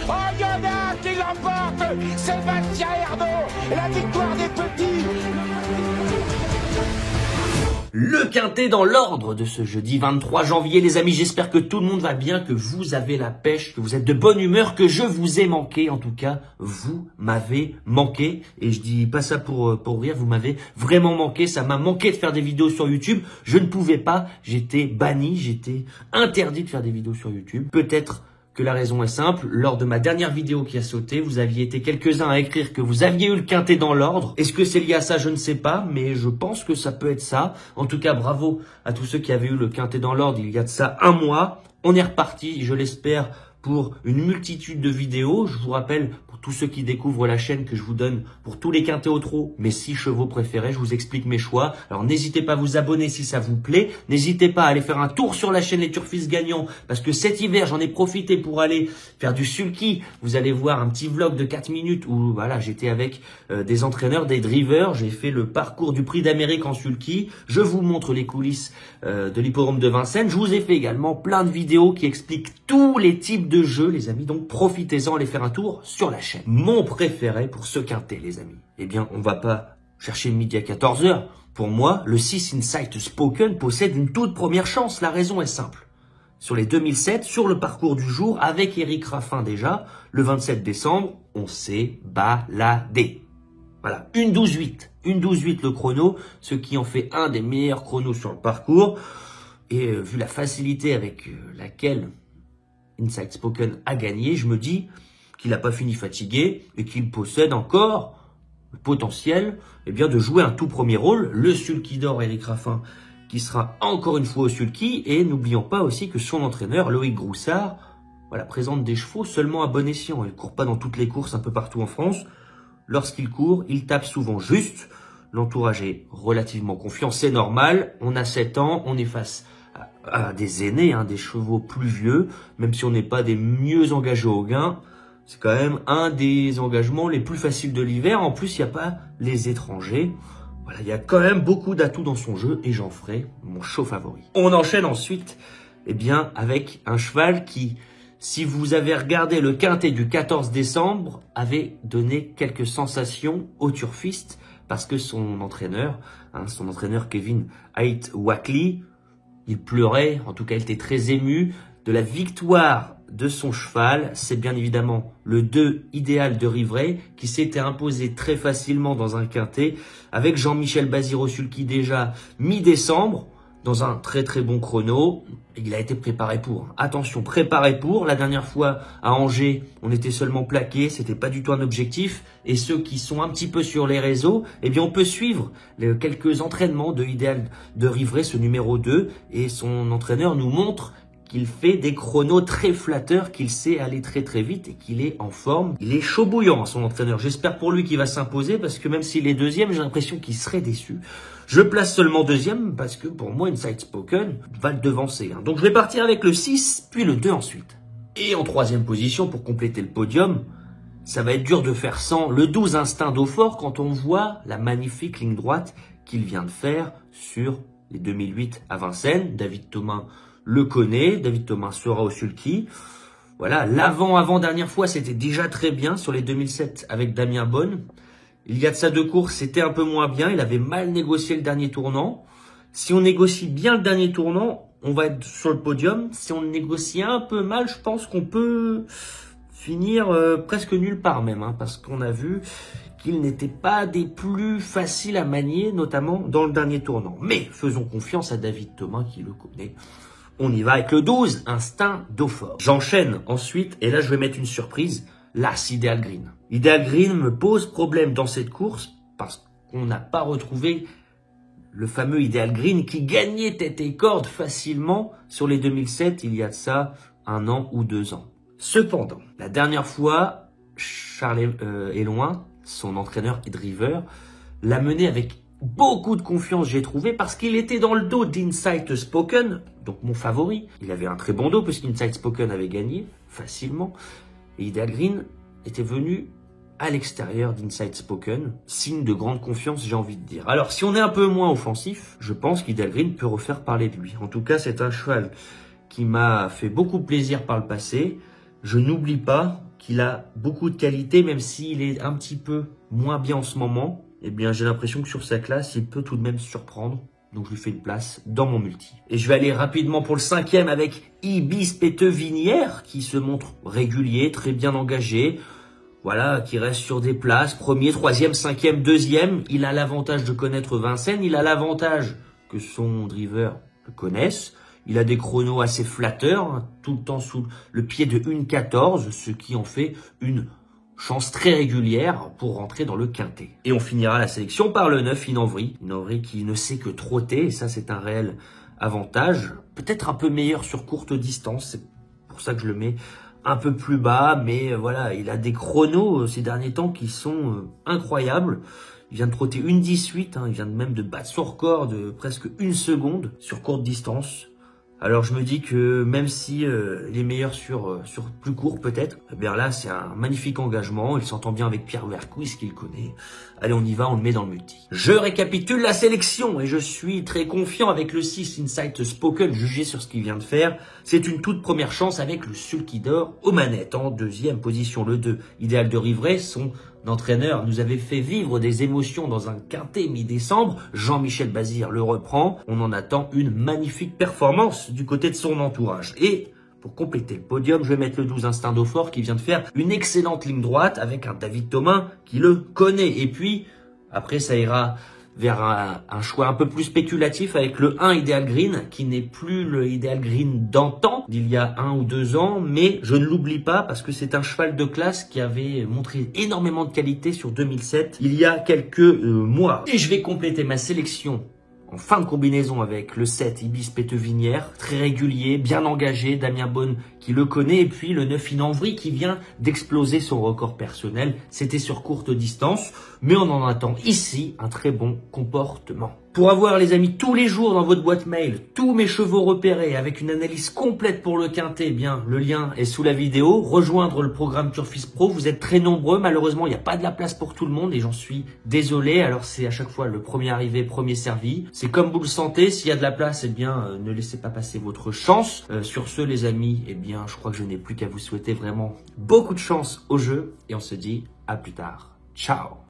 Oyonnax qui l'emporte. Sébastien Ernaud, la victoire des petits. Le quintet dans l'ordre de ce jeudi 23 janvier, les amis, j'espère que tout le monde va bien, que vous avez la pêche, que vous êtes de bonne humeur, que je vous ai manqué. En tout cas, vous m'avez manqué. Et je dis pas ça pour rire, vous m'avez vraiment manqué. Ça m'a manqué de faire des vidéos sur YouTube. Je ne pouvais pas, j'étais banni, j'étais interdit de faire des vidéos sur YouTube. Peut-être que la raison est simple, lors de ma dernière vidéo qui a sauté, vous aviez été quelques-uns à écrire que vous aviez eu le quintet dans l'ordre. Est-ce que c'est lié à ça? Je ne sais pas, mais je pense que ça peut être ça. En tout cas, bravo à tous ceux qui avaient eu le quintet dans l'ordre il y a de ça un mois. On est reparti, je l'espère, pour une multitude de vidéos. Je vous rappelle, pour tous ceux qui découvrent la chaîne, que je vous donne pour tous les quintets au trot mes 6 chevaux préférés. Je vous explique mes choix. Alors n'hésitez pas à vous abonner si ça vous plaît. N'hésitez pas à aller faire un tour sur la chaîne Les Turfistes Gagnants, parce que cet hiver, j'en ai profité pour aller faire du sulky. Vous allez voir un petit vlog de 4 minutes où voilà, j'étais avec des entraîneurs, des drivers. J'ai fait le parcours du Prix d'Amérique en sulky. Je vous montre les coulisses de l'hippodrome de Vincennes. Je vous ai fait également plein de vidéos qui expliquent tous les types de jeux, les amis. Donc profitez-en, allez faire un tour sur la chaîne. Mon préféré pour ce quintet, les amis. Eh bien, on va pas chercher le midi à 14 h. Pour moi, le 6 Insight Spoken possède une toute première chance. La raison est simple. Sur les 2007, sur le parcours du jour, avec Éric Raffin déjà, le 27 décembre, on s'est baladé. Voilà, une 12-8. Une 12-8 le chrono, ce qui en fait un des meilleurs chronos sur le parcours. Et vu la facilité avec laquelle Insight Spoken a gagné, je me dis qu'il n'a pas fini fatigué et qu'il possède encore le potentiel bien, de jouer un tout premier rôle, le sulky d'or Éric Raffin, qui sera encore une fois au sulky. Et n'oublions pas aussi que son entraîneur, Loïc Groussard, voilà, présente des chevaux seulement à bon escient. Il ne court pas dans toutes les courses un peu partout en France. Lorsqu'il court, il tape souvent juste. L'entourage est relativement confiant, c'est normal. On a 7 ans, on est face à des aînés, des chevaux plus vieux, même si on n'est pas des mieux engagés au gain. C'est quand même un des engagements les plus faciles de l'hiver. En plus, il n'y a pas les étrangers. Voilà, il y a quand même beaucoup d'atouts dans son jeu et j'en ferai mon show favori. On enchaîne ensuite avec un cheval qui, si vous avez regardé le quintet du 14 décembre, avait donné quelques sensations aux turfistes parce que son entraîneur Kevin Haight-Wackley, il pleurait, en tout cas il était très ému de la victoire de son cheval. C'est bien évidemment le 2 Idéal de Rivray qui s'était imposé très facilement dans un quintet avec Jean-Michel Bazir au sulky déjà mi-décembre dans un très très bon chrono. Il a été préparé pour. Attention, préparé pour. La dernière fois à Angers, on était seulement plaqué, c'était pas du tout un objectif. Et ceux qui sont un petit peu sur les réseaux, on peut suivre quelques entraînements de Idéal de Rivray, ce numéro 2, et son entraîneur nous montre qu'il fait des chronos très flatteurs, qu'il sait aller très très vite et qu'il est en forme. Il est chaud bouillant, son entraîneur. J'espère pour lui qu'il va s'imposer parce que même s'il est deuxième, j'ai l'impression qu'il serait déçu. Je place seulement deuxième parce que pour moi, Insight Spoken va le devancer. Donc je vais partir avec le 6, puis le 2 ensuite. Et en troisième position, pour compléter le podium, ça va être dur de faire sans le 12 Instinct d'Eau-Fort quand on voit la magnifique ligne droite qu'il vient de faire sur les 2008 à Vincennes. David Thomas le connaît, David Thomas sera au sulky. Voilà, l'avant-dernière fois, c'était déjà très bien sur les 2007 avec Damien Bonne. Il y a de ça 2 courses, c'était un peu moins bien. Il avait mal négocié le dernier tournant. Si on négocie bien le dernier tournant, on va être sur le podium. Si on négocie un peu mal, je pense qu'on peut finir presque nulle part même, parce qu'on a vu qu'il n'était pas des plus faciles à manier, notamment dans le dernier tournant. Mais faisons confiance à David Thomas qui le connaît. On y va avec le 12, Instinct d'Eau-Fort. J'enchaîne ensuite, et là je vais mettre une surprise, l'As Ideal Green. Ideal Green me pose problème dans cette course parce qu'on n'a pas retrouvé le fameux Ideal Green qui gagnait tête et corde facilement sur les 2007, il y a de ça 1 an ou 2 ans. Cependant, la dernière fois, Charles Éloin, son entraîneur et driver, l'a mené avec beaucoup de confiance, j'ai trouvé, parce qu'il était dans le dos d'Insight Spoken, donc mon favori. Il avait un très bon dos puisqu'Insight Spoken avait gagné facilement. Et Ideal Green était venu à l'extérieur d'Insight Spoken, signe de grande confiance, j'ai envie de dire. Alors, si on est un peu moins offensif, je pense qu'Ideal Green peut refaire parler de lui. En tout cas, c'est un cheval qui m'a fait beaucoup plaisir par le passé. je n'oublie pas qu'il a beaucoup de qualité, même s'il est un petit peu moins bien en ce moment. Eh bien, j'ai l'impression que sur sa classe, il peut tout de même surprendre. Donc, je lui fais une place dans mon multi. Et je vais aller rapidement pour le 5e avec Ibis Péteux-Vinière, qui se montre régulier, très bien engagé. Voilà, qui reste sur des places, 1er, 3e, 5e, 2e. Il a l'avantage de connaître Vincennes. Il a l'avantage que son driver le connaisse. Il a des chronos assez flatteurs, hein, tout le temps sous le pied de 1,14, ce qui en fait une chance très régulière pour rentrer dans le quintet. Et on finira la sélection par le 9, Inenvry. Inenvry qui ne sait que trotter, et ça c'est un réel avantage. Peut-être un peu meilleur sur courte distance, c'est pour ça que je le mets un peu plus bas, mais voilà, il a des chronos ces derniers temps qui sont incroyables. Il vient de trotter 1,18, hein, il vient même de battre son record de presque 1 seconde sur courte distance. Alors je me dis que même si il est meilleur sur plus court peut-être, eh bien là c'est un magnifique engagement, il s'entend bien avec Pierre Vercouys qu'il connaît. Allez on y va, on le met dans le multi. Je récapitule la sélection et je suis très confiant avec le 6 Insight Spoken jugé sur ce qu'il vient de faire. C'est une toute première chance avec le Sulky d'Or aux manettes. En 2e position le 2, Idéal de Rivray, son entraîneur nous avait fait vivre des émotions dans un quintet mi-décembre. Jean-Michel Bazir le reprend. On en attend une magnifique performance du côté de son entourage. Et pour compléter le podium, je vais mettre le 12 Instinct d'Eau-Fort qui vient de faire une excellente ligne droite avec un David Thomas qui le connaît. Et puis, après, ça ira vers un choix un peu plus spéculatif avec le 1 Ideal Green, qui n'est plus le Ideal Green d'antan, d'il y a 1 ou 2 ans, mais je ne l'oublie pas parce que c'est un cheval de classe qui avait montré énormément de qualité sur 2007, il y a quelques mois. Et je vais compléter ma sélection en fin de combinaison avec le 7 Ibis Péteux-Vinière, très régulier, bien engagé, Damien Bonne qui le connaît, et puis le 9 Inenvry qui vient d'exploser son record personnel. C'était sur courte distance, mais on en attend ici un très bon comportement. Pour avoir, les amis, tous les jours dans votre boîte mail, tous mes chevaux repérés avec une analyse complète pour le quintet, eh bien, le lien est sous la vidéo. Rejoindre le programme Turfis Pro, vous êtes très nombreux. Malheureusement, il n'y a pas de la place pour tout le monde et j'en suis désolé. Alors, c'est à chaque fois le premier arrivé, premier servi. C'est comme vous le sentez. S'il y a de la place, eh bien, ne laissez pas passer votre chance. Sur ce, les amis, eh bien, je crois que je n'ai plus qu'à vous souhaiter vraiment beaucoup de chance au jeu et on se dit à plus tard. Ciao!